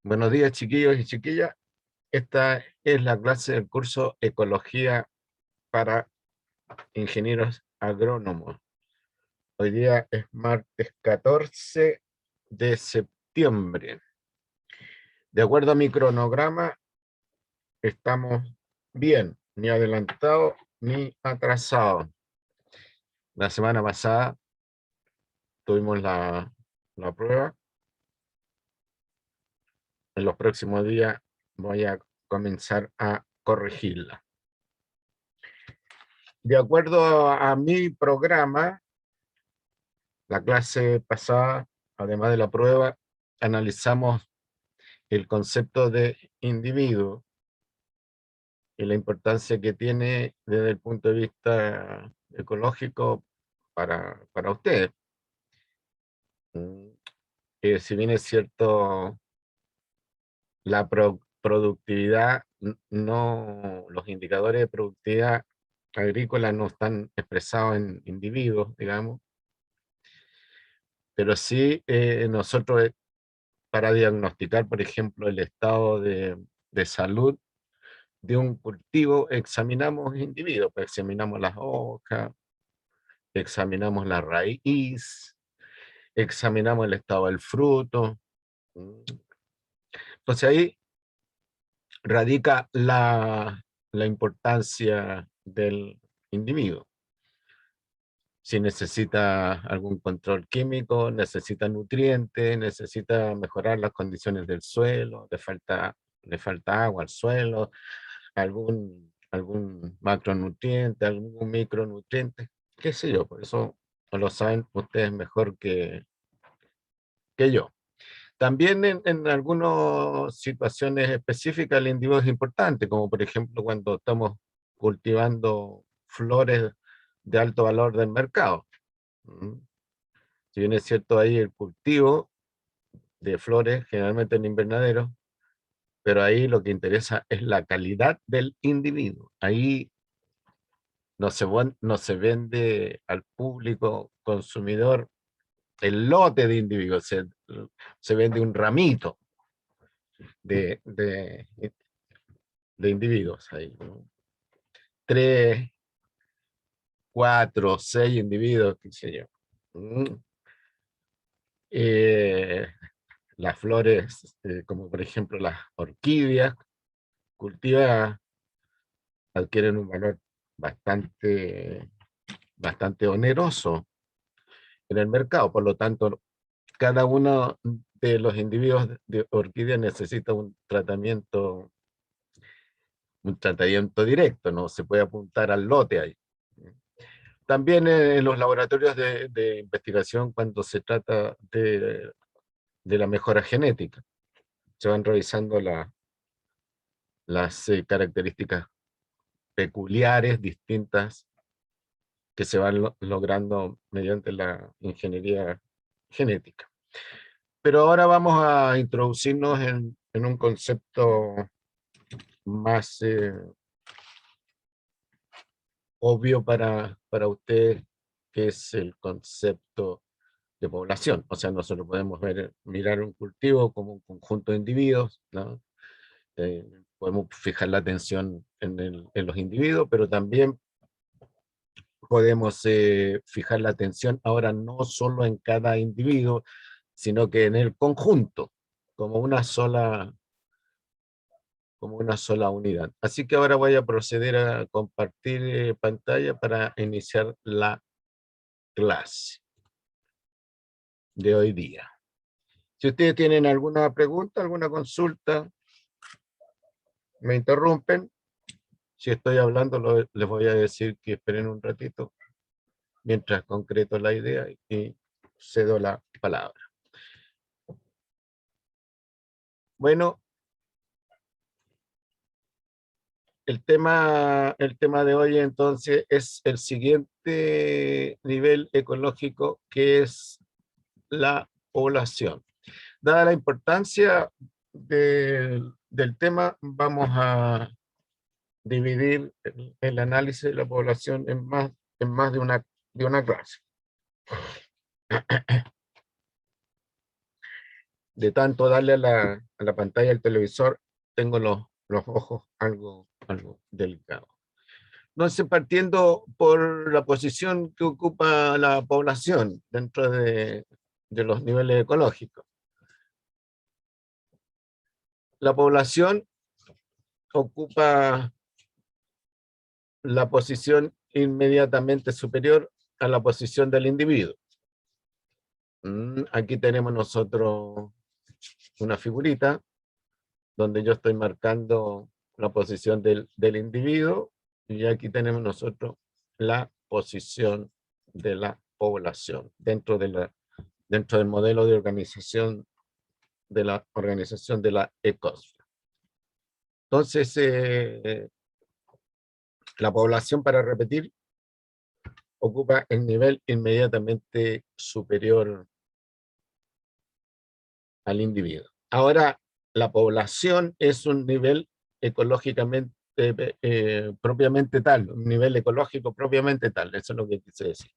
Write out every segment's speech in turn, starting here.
Buenos días, chiquillos y chiquillas. Esta es la clase del curso Ecología para Ingenieros Agrónomos. Hoy día es martes 14 de septiembre. De acuerdo a mi cronograma, estamos bien, ni adelantados ni atrasados. La semana pasada tuvimos la prueba. En los próximos días voy a comenzar a corregirla. De acuerdo a mi programa, la clase pasada, además de la prueba, analizamos el concepto de individuo y la importancia que tiene desde el punto de vista ecológico para ustedes. Si bien es cierto, la productividad, no, los indicadores de productividad agrícola no están expresados en individuos, digamos, pero sí nosotros para diagnosticar, por ejemplo, el estado de salud de un cultivo, examinamos individuos, pues examinamos las hojas, examinamos la raíz, examinamos el estado del fruto. Entonces ahí radica la importancia del individuo. Si necesita algún control químico, necesita nutrientes, necesita mejorar las condiciones del suelo, le falta agua al suelo, algún macronutriente, algún micronutriente, qué sé yo, por eso lo saben ustedes mejor que yo. También en algunas situaciones específicas el individuo es importante, como por ejemplo cuando estamos cultivando flores de alto valor del mercado. Si bien es cierto ahí el cultivo de flores, generalmente en invernadero, pero ahí lo que interesa es la calidad del individuo. Ahí no se vende al público consumidor el lote de individuos, se vende un ramito de, de, de individuos ahí, ¿no? 3, 4, 6 individuos, qué sé yo. Eh, las flores, como por ejemplo las orquídeas cultivadas, adquieren un valor bastante oneroso en el mercado. Por lo tanto, cada uno de los individuos de orquídea necesita un tratamiento directo, no se puede apuntar al lote ahí. También en los laboratorios de investigación, cuando se trata de la mejora genética, se van revisando las características peculiares, distintas, que se van logrando mediante la ingeniería genética. Pero ahora vamos a introducirnos en un concepto más obvio para ustedes, que es el concepto de población. O sea, nosotros podemos mirar un cultivo como un conjunto de individuos, ¿no? Podemos fijar la atención en los individuos, pero también podemos fijar la atención ahora no solo en cada individuo, sino que en el conjunto, como como una sola unidad. Así que ahora voy a proceder a compartir pantalla para iniciar la clase de hoy día. Si ustedes tienen alguna pregunta, alguna consulta, me interrumpen. Si estoy hablando, les voy a decir que esperen un ratito mientras concreto la idea y cedo la palabra. Bueno, el tema de hoy entonces es el siguiente nivel ecológico, que es la población. Dada la importancia del tema, vamos a dividir el análisis de la población en más de una clase. de tanto darle a la pantalla del televisor, tengo los ojos algo delicados. Entonces, partiendo por la posición que ocupa la población dentro de los niveles ecológicos. La población ocupa la posición inmediatamente superior a la posición del individuo. Aquí tenemos nosotros una figurita donde yo estoy marcando la posición del individuo, y aquí tenemos nosotros la posición de la población dentro del modelo de organización de la ecosfera. Entonces, la población, para repetir, ocupa el nivel inmediatamente superior al individuo. Ahora, la población es un nivel ecológicamente propiamente tal, un nivel ecológico propiamente tal, eso es lo que quise decir.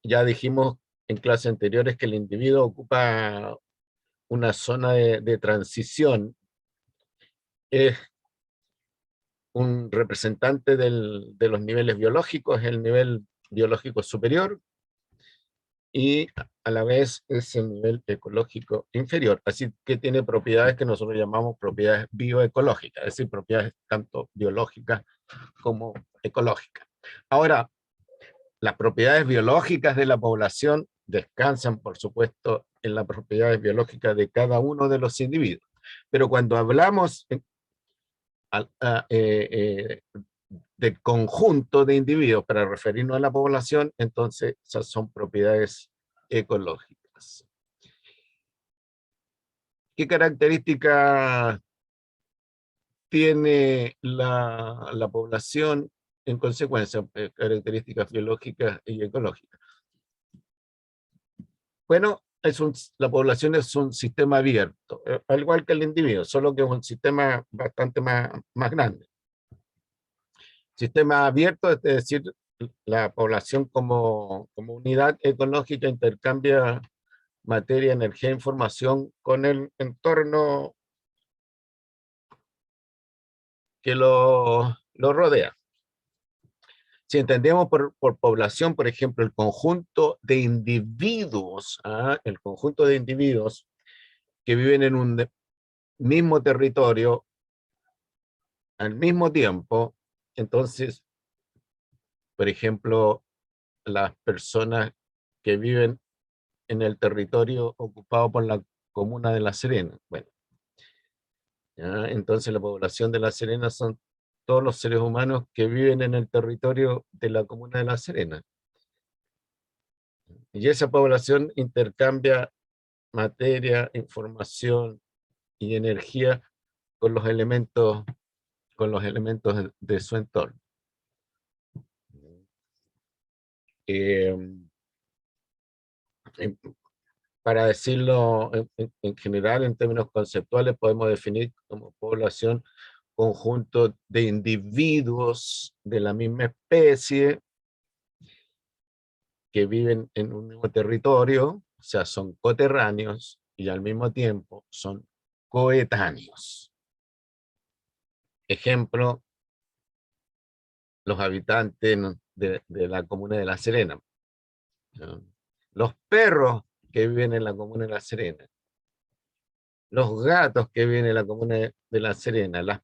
Ya dijimos en clases anteriores que el individuo ocupa una zona de transición, es un representante de los niveles biológicos, el nivel biológico superior, y a la vez es el nivel ecológico inferior, así que tiene propiedades que nosotros llamamos propiedades bioecológicas, es decir, propiedades tanto biológicas como ecológicas. Ahora, las propiedades biológicas de la población descansan, por supuesto, en las propiedades biológicas de cada uno de los individuos, pero cuando hablamos de conjunto de individuos para referirnos a la población, entonces esas son propiedades ecológicas. ¿Qué características tiene la población en consecuencia? Características biológicas y ecológicas. Bueno, la población es un sistema abierto, al igual que el individuo, solo que es un sistema bastante más grande. Sistema abierto, es decir, la población como unidad ecológica intercambia materia, energía e información con el entorno que lo rodea. Si entendemos por población, por ejemplo, el conjunto de individuos, el conjunto de individuos que viven en un mismo territorio al mismo tiempo, entonces, por ejemplo, las personas que viven en el territorio ocupado por la comuna de La Serena. Bueno, ¿ya? Entonces la población de La Serena son todos los seres humanos que viven en el territorio de la comuna de La Serena. Y esa población intercambia materia, información y energía con los elementos, de su entorno. Eh, para decirlo en general, en términos conceptuales, podemos definir como población conjunto de individuos de la misma especie que viven en un mismo territorio, o sea, son coterráneos y al mismo tiempo son coetáneos. Ejemplo, los habitantes de la comuna de La Serena, ¿no? Los perros que viven en la comuna de La Serena, los gatos que viven en la comuna de La Serena, las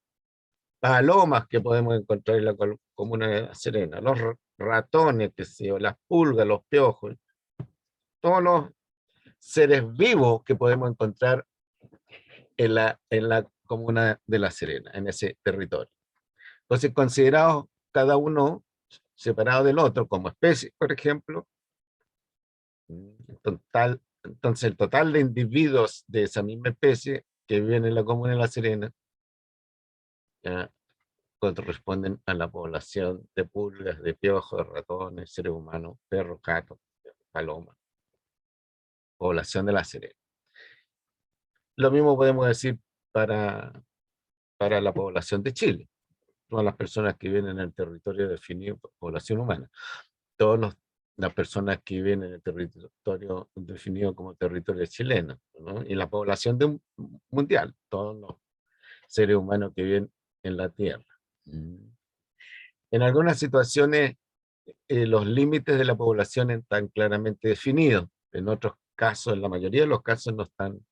palomas que podemos encontrar en la comuna de La Serena, los ratones, que sé yo, las pulgas, los piojos, todos los seres vivos que podemos encontrar en la comuna de La Serena, en ese territorio. Entonces, considerados cada uno separado del otro como especie, por ejemplo, entonces el total de individuos de esa misma especie que viven en la comuna de La Serena ya corresponden a la población de pulgas, de piojos, de ratones, seres humanos, perros, gatos, palomas, población de La Serena. Lo mismo podemos decir para la población de Chile, todas las personas que viven en el territorio definido por población humana. Todos los las personas que viven en el territorio definido como territorio chileno, ¿no? Y la población mundial, todos los seres humanos que viven en la Tierra. En algunas situaciones, los límites de la población están claramente definidos. En otros casos, en la mayoría de los casos, no están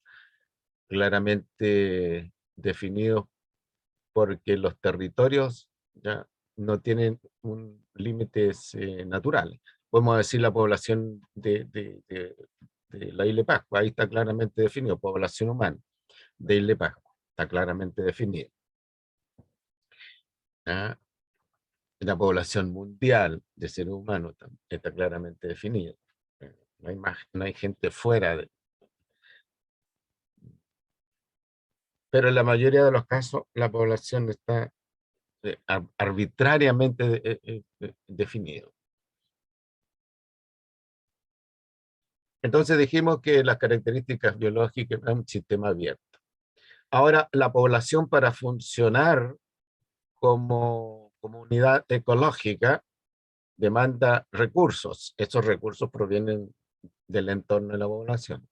claramente definidos porque los territorios ya no tienen límites naturales. Podemos decir la población de la isla de Pascua, ahí está claramente definido, población humana de isla de Pascua, está claramente definido. ¿Ah? La población mundial de seres humanos está claramente definida. No hay gente fuera de... Pero en la mayoría de los casos la población está arbitrariamente definido. Entonces dijimos que las características biológicas es un sistema abierto. Ahora, la población para funcionar como unidad ecológica demanda recursos. Esos recursos provienen del entorno de la población.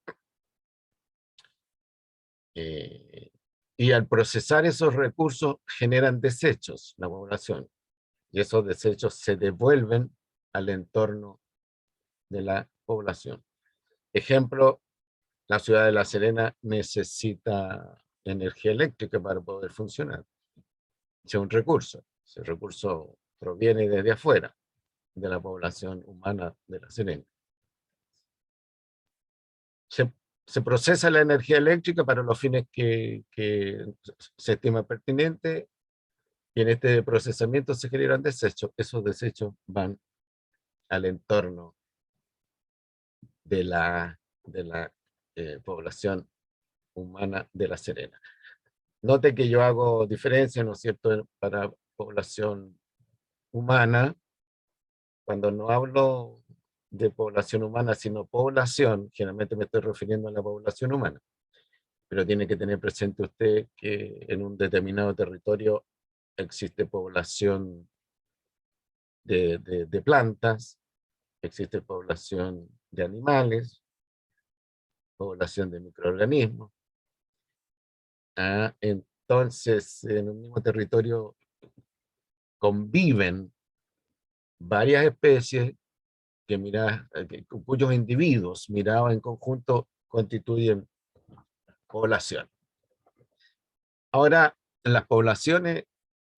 Y al procesar esos recursos generan desechos, la población. Y esos desechos se devuelven al entorno de la población. Ejemplo, la ciudad de La Serena necesita energía eléctrica para poder funcionar. Es un recurso. Ese recurso proviene desde afuera, de la población humana de La Serena. Se procesa la energía eléctrica para los fines que se estima pertinente, y en este procesamiento se generan desechos. Esos desechos van al entorno de la población humana de La Serena. Note que yo hago diferencia, ¿no es cierto?, para población humana, cuando no hablo de población humana, sino población, generalmente me estoy refiriendo a la población humana. Pero tiene que tener presente usted que en un determinado territorio existe población de plantas, existe población de animales, población de microorganismos. Entonces, en un mismo territorio conviven varias especies cuyos individuos mirados en conjunto constituyen población. Ahora, las poblaciones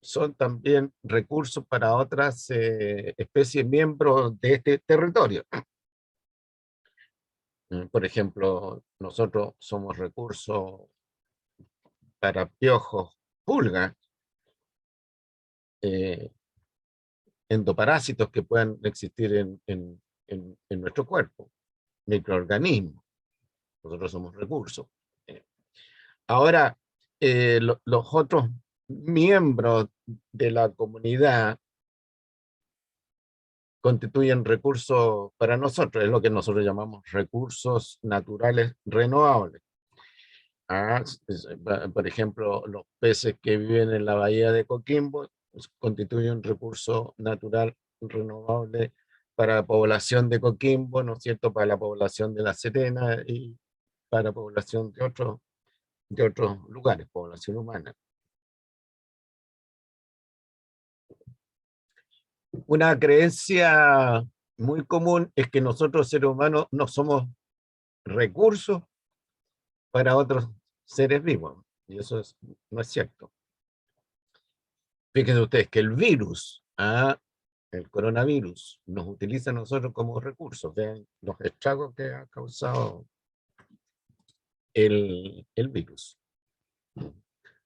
son también recursos para otras especies miembros de este territorio. Por ejemplo, nosotros somos recursos para piojos, pulgas, endoparásitos que puedan existir en nuestro cuerpo, microorganismos. Nosotros somos recursos. Ahora, los otros miembros de la comunidad constituyen recursos para nosotros, es lo que nosotros llamamos recursos naturales renovables. Por ejemplo, los peces que viven en la bahía de Coquimbo constituyen un recurso natural renovable para la población de Coquimbo, ¿no es cierto?, para la población de La Serena y para la población de otros lugares, población humana. Una creencia muy común es que nosotros seres humanos no somos recursos para otros seres vivos, y eso no es cierto. Fíjense ustedes que el virus, el coronavirus, nos utiliza a nosotros como recursos. Vean los estragos que ha causado el virus.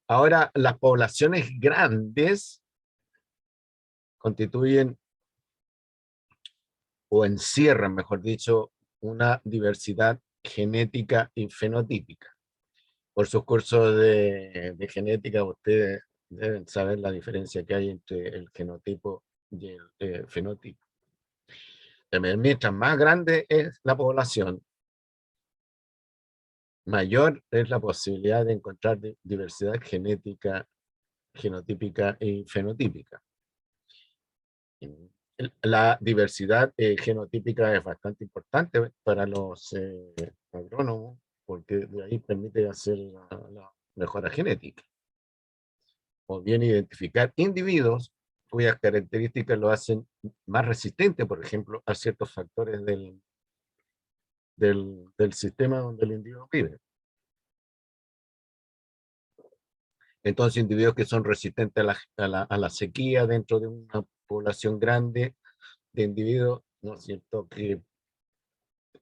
Ahora, las poblaciones grandes constituyen o encierran, mejor dicho, una diversidad genética y fenotípica. Por sus cursos de genética, ustedes deben saber la diferencia que hay entre el genotipo y el fenotipo. Mientras más grande es la población, mayor es la posibilidad de encontrar diversidad genética, genotípica y fenotípica. la diversidad genotípica es bastante importante para los agrónomos, porque de ahí permite hacer la mejora genética, o bien identificar individuos cuyas características lo hacen más resistente, por ejemplo, a ciertos factores del sistema donde el individuo vive. Entonces, individuos que son resistentes a la sequía dentro de una población grande de individuos, ¿no es cierto?, que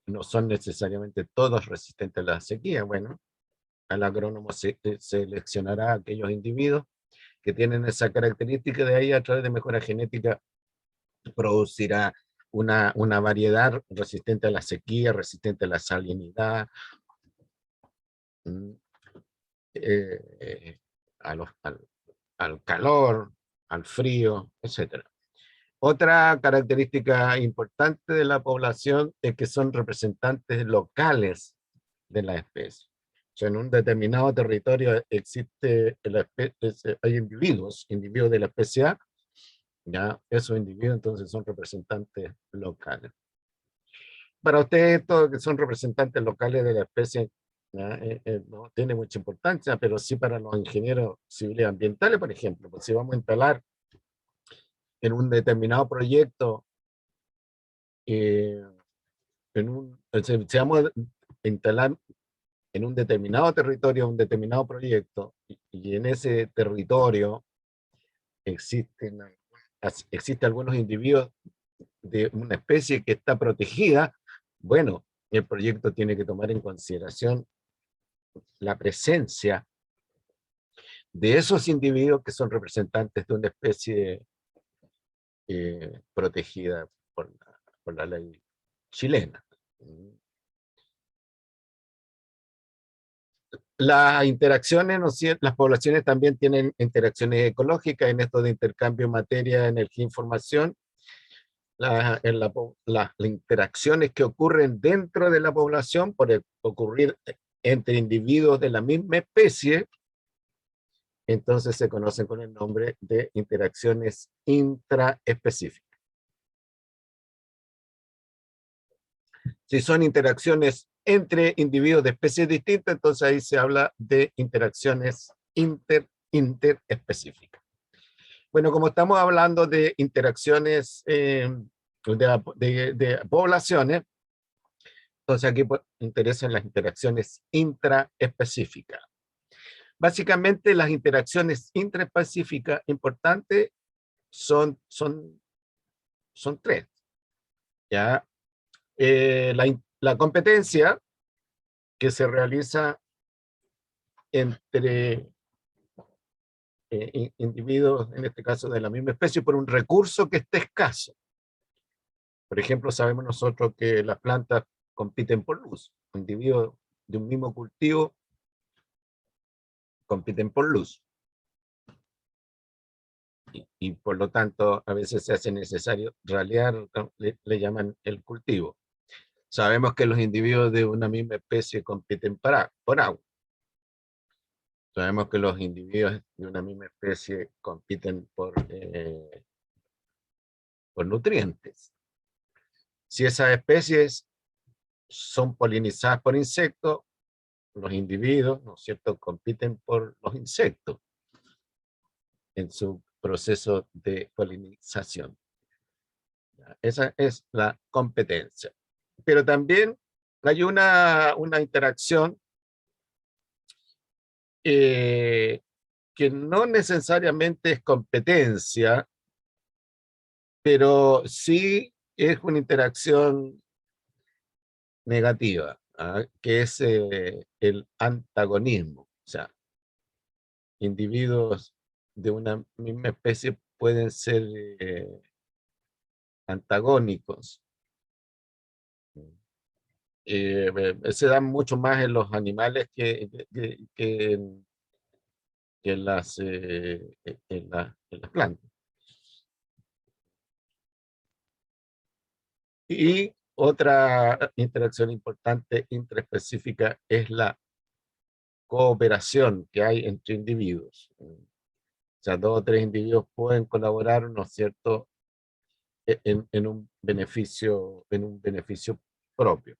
no son necesariamente todos resistentes a la sequía. Bueno, al agrónomo seleccionará a aquellos individuos que tienen esa característica, de ahí a través de mejora genética producirá una variedad resistente a la sequía, resistente a la salinidad, eh, a los, al calor, al frío, etcétera. Otra característica importante de la población es que son representantes locales de la especie. O sea, en un determinado territorio existe hay individuos de la especie A, ya esos individuos entonces son representantes locales. Para ustedes, estos que son representantes locales de la especie, no tiene mucha importancia, pero sí para los ingenieros civiles ambientales, por ejemplo, pues si vamos a instalar en un determinado proyecto, si vamos a instalar en un determinado territorio, un determinado proyecto, y en ese territorio existen, existen algunos individuos de una especie que está protegida, bueno, el proyecto tiene que tomar en consideración la presencia de esos individuos que son representantes de una especie protegida por la ley chilena. Las interacciones, ¿no es cierto? Las poblaciones también tienen interacciones ecológicas en esto de intercambio de materia, energía, información. Las interacciones que ocurren dentro de la población por ocurrir entre individuos de la misma especie, entonces se conocen con el nombre de interacciones intraespecíficas. Si son interacciones entre individuos de especies distintas, entonces ahí se habla de interacciones interespecíficas. Bueno, como estamos hablando de interacciones de poblaciones, entonces aquí interesan las interacciones intraespecíficas. Básicamente las interacciones intraespecíficas importantes son tres. ¿Ya? La competencia que se realiza entre individuos, en este caso de la misma especie, por un recurso que esté escaso. Por ejemplo, sabemos nosotros que las plantas compiten por luz. Individuos de un mismo cultivo compiten por luz. Y por lo tanto, a veces se hace necesario ralear, le llaman el cultivo. Sabemos que los individuos de una misma especie compiten por agua. Sabemos que los individuos de una misma especie compiten por nutrientes. Si esas especies son polinizadas por insectos, los individuos, ¿no es cierto?, compiten por los insectos en su proceso de polinización. Esa es la competencia. Pero también hay una interacción que no necesariamente es competencia, pero sí es una interacción negativa, que es el antagonismo. O sea, individuos de una misma especie pueden ser antagónicos. Se dan mucho más en los animales que en las plantas. Y otra interacción importante intraespecífica es la cooperación que hay entre individuos. O sea, dos o tres individuos pueden colaborar, ¿no es cierto?, en un beneficio propio.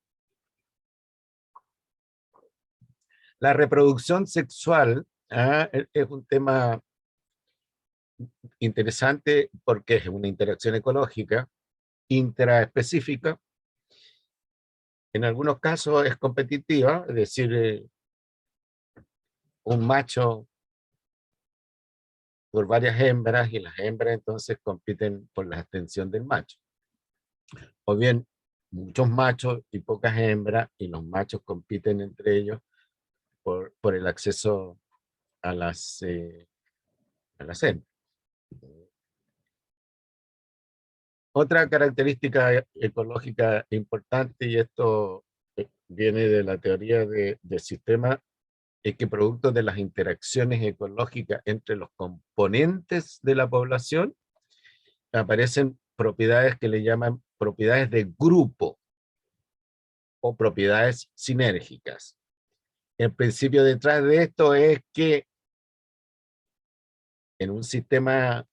La reproducción sexual es un tema interesante porque es una interacción ecológica intraespecífica. En algunos casos es competitiva, es decir, un macho por varias hembras y las hembras entonces compiten por la atención del macho. O bien muchos machos y pocas hembras y los machos compiten entre ellos por el acceso a las hembras. Otra característica ecológica importante, y esto viene de la teoría de sistemas, es que producto de las interacciones ecológicas entre los componentes de la población, aparecen propiedades que le llaman propiedades de grupo o propiedades sinérgicas. El principio detrás de esto es que en un sistema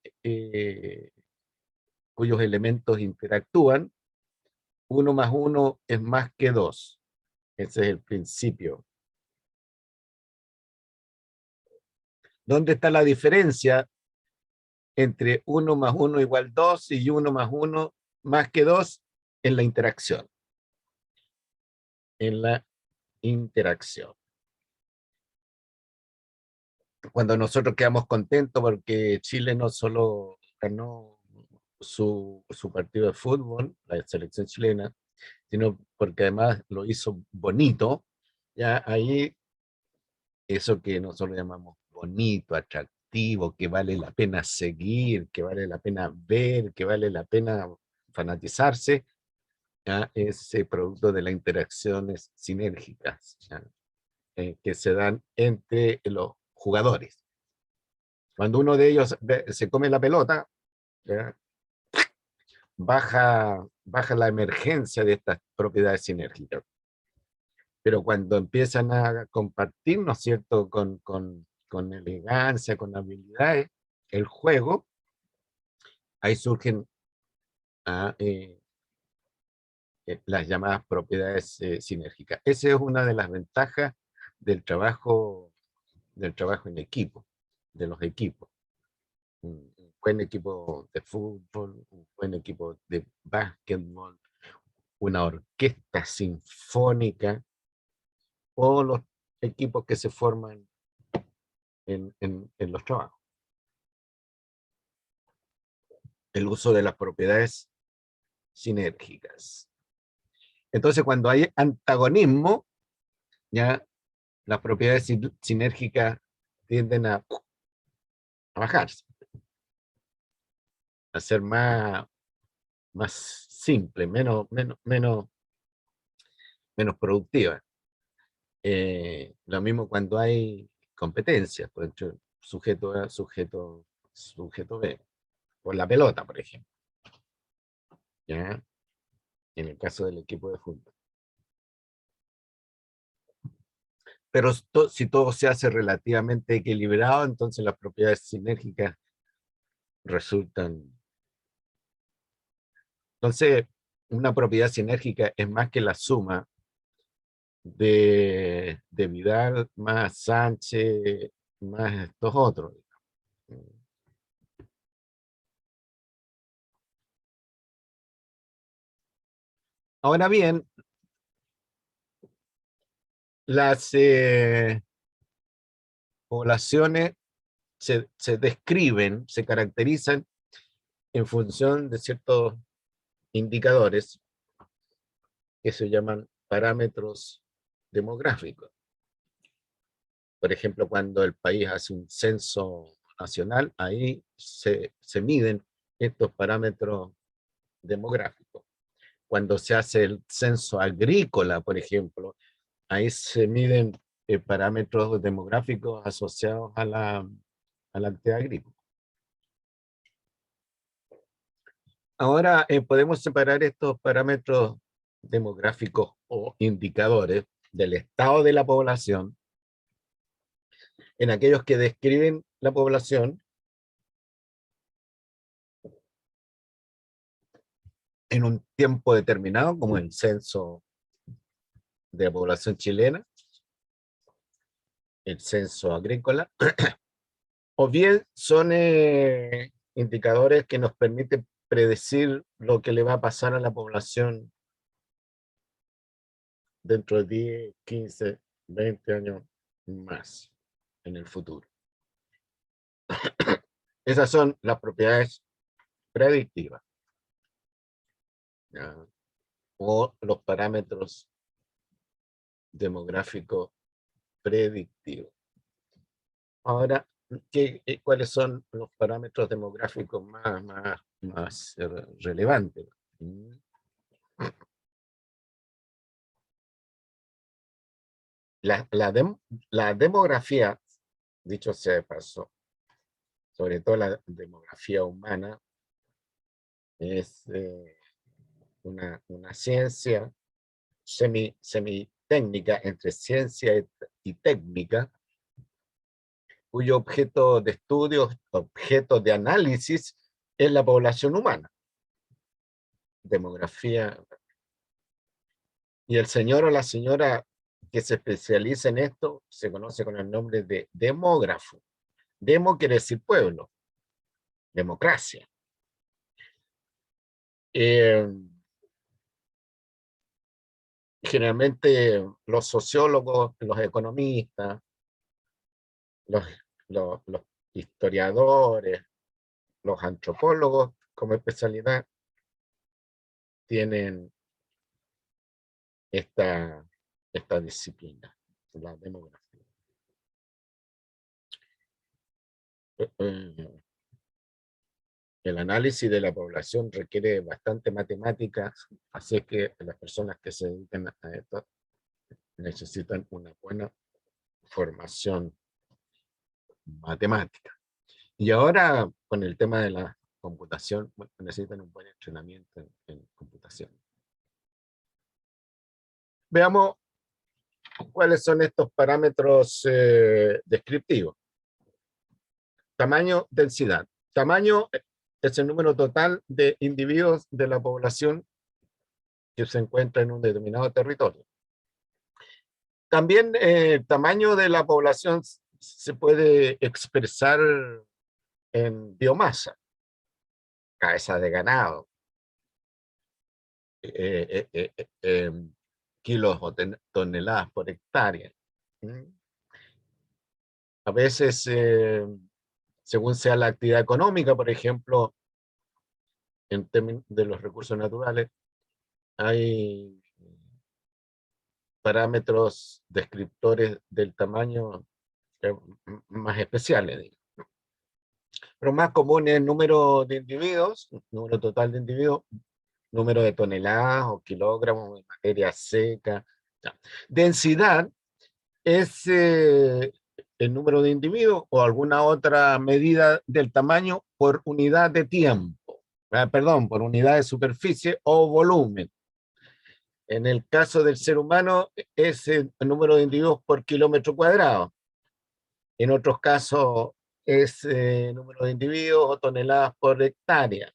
cuyos elementos interactúan, 1 más 1 es más que 2. Ese es el principio. ¿Dónde está la diferencia entre 1 más 1 igual 2 y 1 más 1 más que 2? En la interacción. En la interacción. Cuando nosotros quedamos contentos porque Chile no solo ganó su partido de fútbol, la selección chilena, sino porque además lo hizo bonito, ya ahí eso que nosotros llamamos bonito, atractivo, que vale la pena seguir, que vale la pena ver, que vale la pena fanatizarse, ya es producto de las interacciones sinérgicas, ya, que se dan entre los jugadores. Cuando uno de ellos se come la pelota, ¿ya? Baja la emergencia de estas propiedades sinérgicas. Pero cuando empiezan a compartir, ¿no es cierto?, con elegancia, con habilidades, el juego, ahí surgen ah, las llamadas propiedades sinérgicas. Esa es una de las ventajas del trabajo en equipo, de los equipos. Un buen equipo de fútbol, un buen equipo de básquetbol, una orquesta sinfónica, o los equipos que se forman en los trabajos. El uso de las propiedades sinérgicas. Entonces, cuando hay antagonismo, ya las propiedades sinérgicas tienden a bajarse, a ser más simple, menos productiva. Lo mismo cuando hay competencias, por ejemplo, sujeto A, sujeto B, por la pelota, por ejemplo, ¿ya? En el caso del equipo de fútbol. Pero si todo se hace relativamente equilibrado, entonces las propiedades sinérgicas resultan. Entonces, una propiedad sinérgica es más que la suma de Vidal más Sánchez más estos otros. Ahora bien, las poblaciones se describen, se caracterizan en función de ciertos indicadores que se llaman parámetros demográficos. Por ejemplo, cuando el país hace un censo nacional, ahí se miden estos parámetros demográficos. Cuando se hace el censo agrícola, por ejemplo, ahí se miden parámetros demográficos asociados a la actividad agrícola. Ahora podemos separar estos parámetros demográficos o indicadores del estado de la población en aquellos que describen la población en un tiempo determinado, como el censo de la población chilena, el censo agrícola, o bien son indicadores que nos permiten predecir lo que le va a pasar a la población dentro de 10, 15, 20 años más en el futuro. Esas son las propiedades predictivas, ¿ya? O los parámetros demográficos predictivos. Ahora, ¿cuáles son los parámetros demográficos más relevantes? La demografía, dicho sea de paso, sobre todo la demografía humana, es una ciencia semi-técnica, entre ciencia y técnica, cuyo objeto de estudio, objeto de análisis, es la población humana. Demografía. Y el señor o la señora que se especializa en esto se conoce con el nombre de demógrafo. Demo quiere decir pueblo, democracia. Generalmente los sociólogos, los economistas, los, los historiadores, los antropólogos como especialidad tienen esta disciplina, la demografía. El análisis de la población requiere bastante matemática, así que las personas que se dedican a esto necesitan una buena formación matemática. Y ahora, con el tema de la computación, bueno, necesitan un buen entrenamiento en computación. Veamos cuáles son estos parámetros descriptivos. Tamaño, densidad. Tamaño es el número total de individuos de la población que se encuentra en un determinado territorio. También el tamaño de la población se puede expresar en biomasa, cabeza de ganado, kilos o toneladas por hectárea. A veces, según sea la actividad económica, por ejemplo, en términos de los recursos naturales, hay parámetros descriptores del tamaño más especiales, digamos. Pero más común es el número de individuos, número total de individuos, número de toneladas o kilogramos de materia seca. Densidad es el número de individuos o alguna otra medida del tamaño por unidad de tiempo, perdón, por unidad de superficie o volumen. En el caso del ser humano es el número de individuos por kilómetro cuadrado. En otros casos es número de individuos o toneladas por hectárea.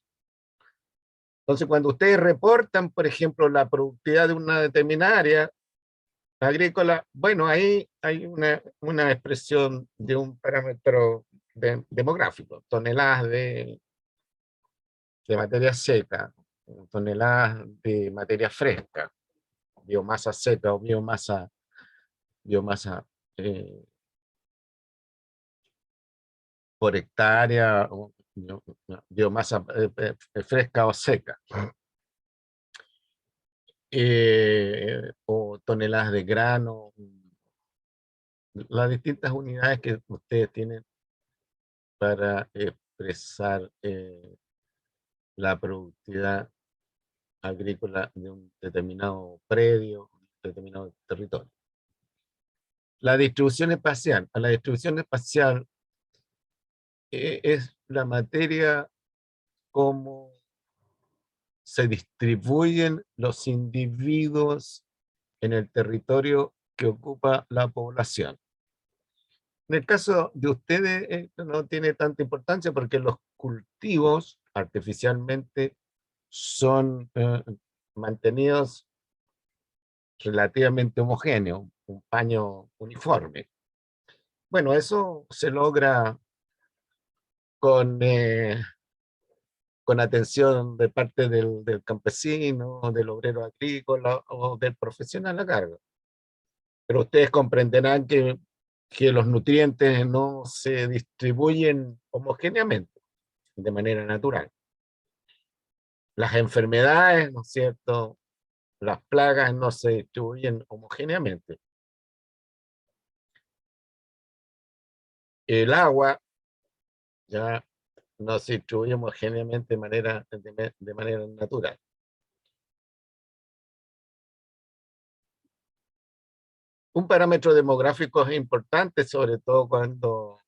Entonces, cuando ustedes reportan, por ejemplo, la productividad de una determinada área agrícola, bueno, ahí hay una expresión de un parámetro demográfico, toneladas de materia seca, toneladas de materia fresca, biomasa seca o biomasa eh, por hectárea, o biomasa fresca o seca, o toneladas de grano, las distintas unidades que ustedes tienen para expresar la productividad agrícola de un determinado predio, un determinado territorio. La distribución espacial. La distribución espacial es la materia como se distribuyen los individuos en el territorio que ocupa la población. En el caso de ustedes, esto no tiene tanta importancia porque los cultivos artificialmente son mantenidos relativamente homogéneos, un paño uniforme. Bueno, eso se logra con, con atención de parte del campesino, del obrero agrícola o del profesional a cargo. Pero ustedes comprenderán que los nutrientes no se distribuyen homogéneamente, de manera natural. Las enfermedades, ¿no es cierto? Las plagas no se distribuyen homogéneamente. El agua ya no se distribuye homogéneamente de manera natural. Un parámetro demográfico es importante, sobre todo cuando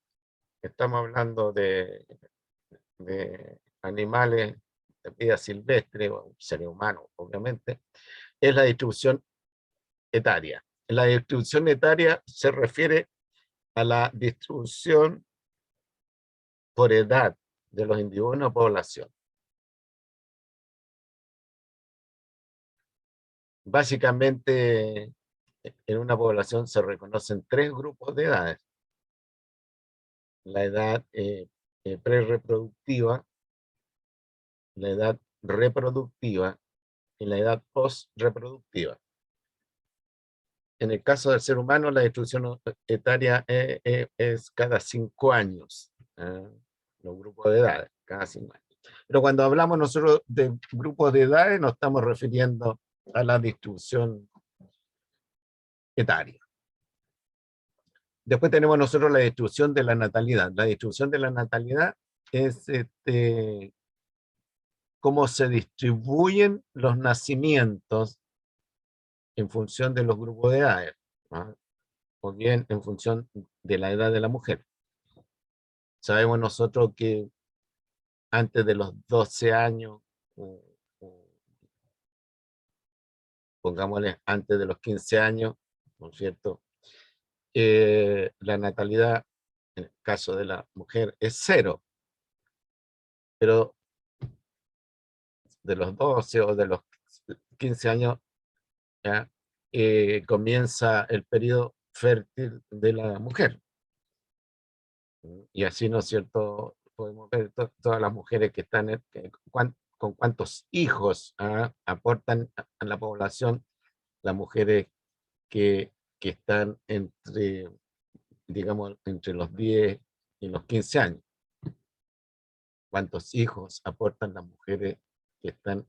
estamos hablando de animales de vida silvestre, o seres humanos, obviamente, es la distribución etaria. La distribución etaria se refiere a la distribución por edad de los individuos en una población. Básicamente, en una población se reconocen tres grupos de edades. La edad prerreproductiva, la edad reproductiva y la edad postreproductiva. En el caso del ser humano, la distribución etaria es cada 5 años, los grupos de edades, cada 5 años. Pero cuando hablamos nosotros de grupos de edades, nos estamos refiriendo a la distribución etaria. Después tenemos nosotros la distribución de la natalidad. La distribución de la natalidad es cómo se distribuyen los nacimientos en función de los grupos de edades, ¿no? O bien en función de la edad de la mujer. Sabemos nosotros que antes de los 12 años, o pongámosle antes de los 15 años, ¿no es cierto? La natalidad, en el caso de la mujer, es 0, pero de los 12 o de los 15 años ya, comienza el periodo fértil de la mujer. Y así, ¿no es cierto? Podemos ver todas las mujeres que están, con cuántos hijos aportan a la población, las mujeres que están entre, digamos, entre los 10 y los 15 años. ¿Cuántos hijos aportan las mujeres que están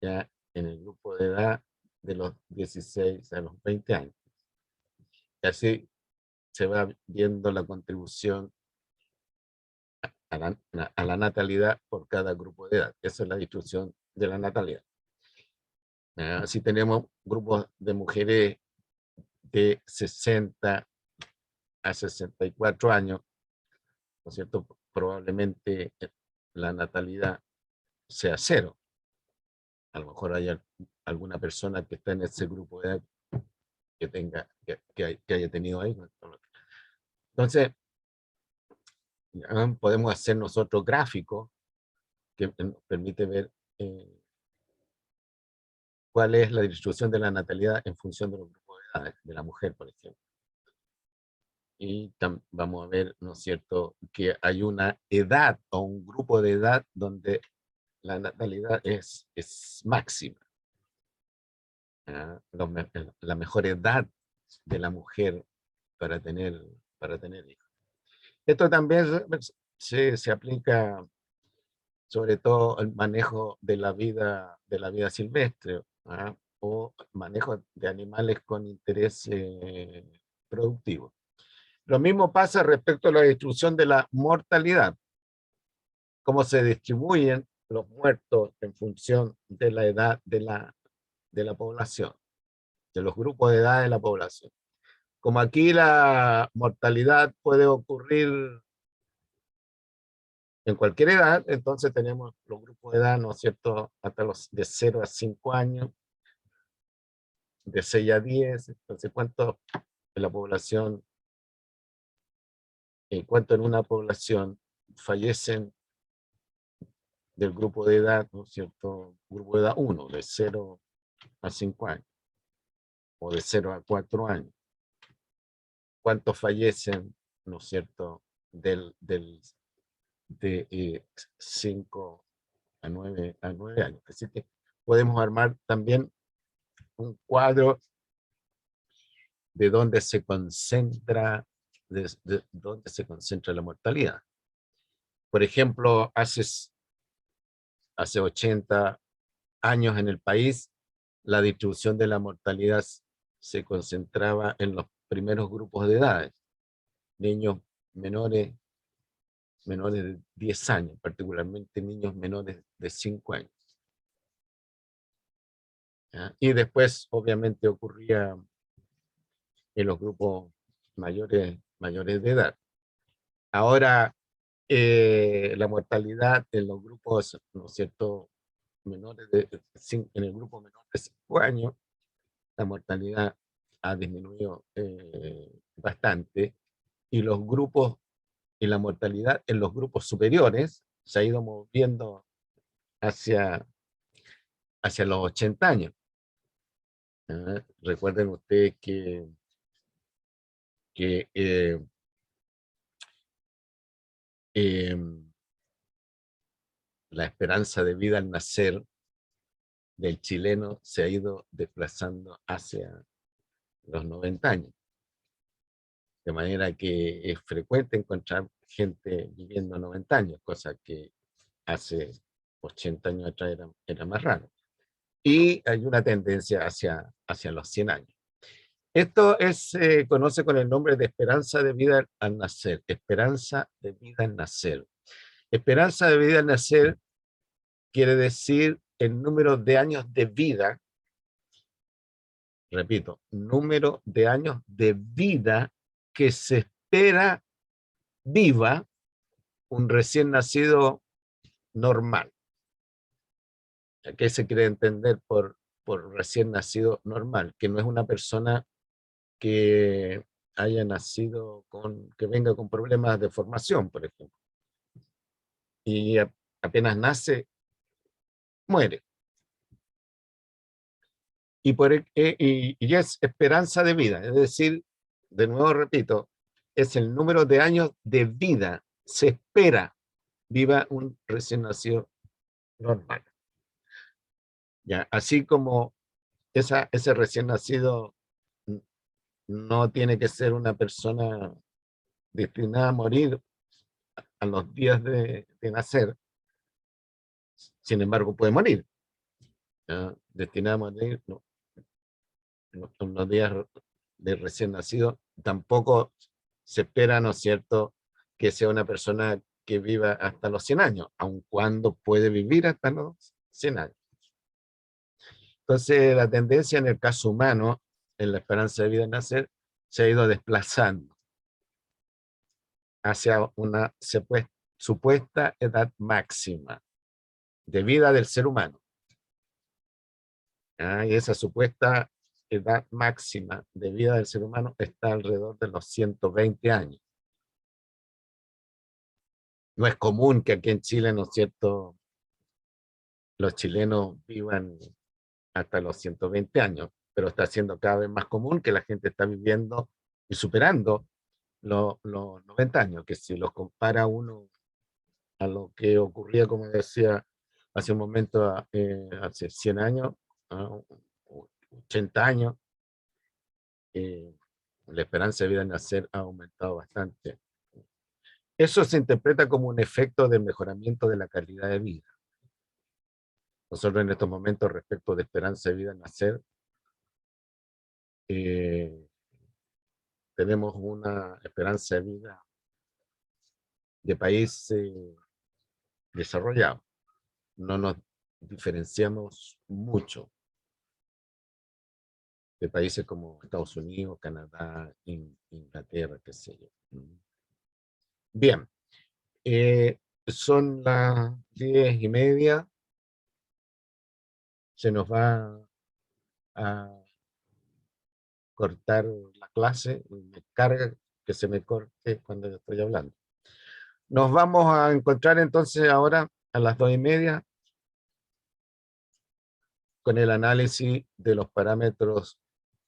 ya en el grupo de edad de los 16 a los 20 años? Y así se va viendo la contribución a la natalidad por cada grupo de edad. Esa es la distribución de la natalidad. Así tenemos grupos de mujeres de 60 a 64 años, ¿no es cierto? Probablemente la natalidad sea 0. A lo mejor hay alguna persona que está en ese grupo de edad que tenga, que haya tenido ahí. Entonces, podemos hacer nosotros gráficos que nos permite ver cuál es la distribución de la natalidad en función de los grupos de edad de la mujer, por ejemplo. Y vamos a ver, ¿no es cierto?, que hay una edad o un grupo de edad donde la natalidad es máxima. La mejor edad de la mujer para tener, hijos. Esto también se aplica sobre todo al manejo de la vida silvestre, o manejo de animales con interés productivo. Lo mismo pasa respecto a la distribución de la mortalidad, cómo se distribuyen los muertos en función de la edad de la población, de los grupos de edad de la población. Como aquí la mortalidad puede ocurrir en cualquier edad, entonces tenemos los grupos de edad, ¿no es cierto?, hasta los de 0 a 5 años, de 6 a 10, entonces cuánto en la población, cuánto en una población fallecen del grupo de edad, ¿no es cierto? Grupo de edad 1, de 0 a 5 años, o de 0 a 4 años. ¿Cuántos fallecen, ¿no es cierto?, de 5 a 9 años? Así que podemos armar también un cuadro de dónde se concentra, de dónde se concentra la mortalidad. Por ejemplo, hace 80 años en el país, la distribución de la mortalidad se concentraba en los primeros grupos de edades, niños menores, menores de 10 años, particularmente niños menores de 5 años. ¿Ya? Y después, obviamente, ocurría en los grupos mayores de edad. Ahora, la mortalidad en los grupos, ¿no es cierto?, menores en el grupo menor de 5 años, la mortalidad ha disminuido bastante, y los grupos, y la mortalidad en los grupos superiores se ha ido moviendo hacia, hacia los 80 años. Recuerden ustedes que la esperanza de vida al nacer del chileno se ha ido desplazando hacia los 90 años. De manera que es frecuente encontrar gente viviendo 90 años, cosa que hace 80 años atrás era más raro. Y hay una tendencia hacia los 100 años. Esto se conoce con el nombre de esperanza de vida al nacer. Esperanza de vida al nacer. Esperanza de vida al nacer quiere decir el número de años de vida, repito, número de años de vida que se espera viva un recién nacido normal. ¿Qué se quiere entender por recién nacido normal? Que no es una persona que haya nacido que venga con problemas de formación, por ejemplo, y apenas nace, muere. Y es esperanza de vida, es decir, de nuevo repito, es el número de años de vida, se espera viva un recién nacido normal. ¿Ya? Así como ese recién nacido no tiene que ser una persona destinada a morir a los días de nacer, sin embargo puede morir. ¿Ya? Destinada a morir en los días de recién nacido, tampoco se espera, ¿no es cierto?, que sea una persona que viva hasta los 100 años, aun cuando puede vivir hasta los 100 años. Entonces, la tendencia en el caso humano, en la esperanza de vida al nacer, se ha ido desplazando hacia una supuesta edad máxima de vida del ser humano. Y esa supuesta edad máxima de vida del ser humano está alrededor de los 120 años. No es común que aquí en Chile, ¿no es cierto?, los chilenos vivan hasta los 120 años, pero está siendo cada vez más común que la gente está viviendo y superando los 90 años, que si los compara uno a lo que ocurría, como decía hace un momento, hace 100 años, 80 años, la esperanza de vida en nacer ha aumentado bastante. Eso se interpreta como un efecto de mejoramiento de la calidad de vida. Nosotros en estos momentos, respecto de esperanza de vida en nacer, tenemos una esperanza de vida de país desarrollado. No nos diferenciamos mucho de países como Estados Unidos, Canadá, Inglaterra, qué sé yo. Bien, son las 10:30. Se nos va a cortar la clase, me carga que se me corte cuando yo estoy hablando. Nos vamos a encontrar entonces ahora a las 2:30 con el análisis de los parámetros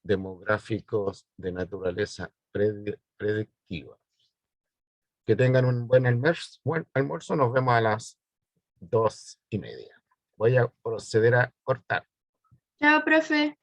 demográficos de naturaleza predictiva. Que tengan un buen almuerzo. Nos vemos a las 2:30. Voy a proceder a cortar. Chao, profe.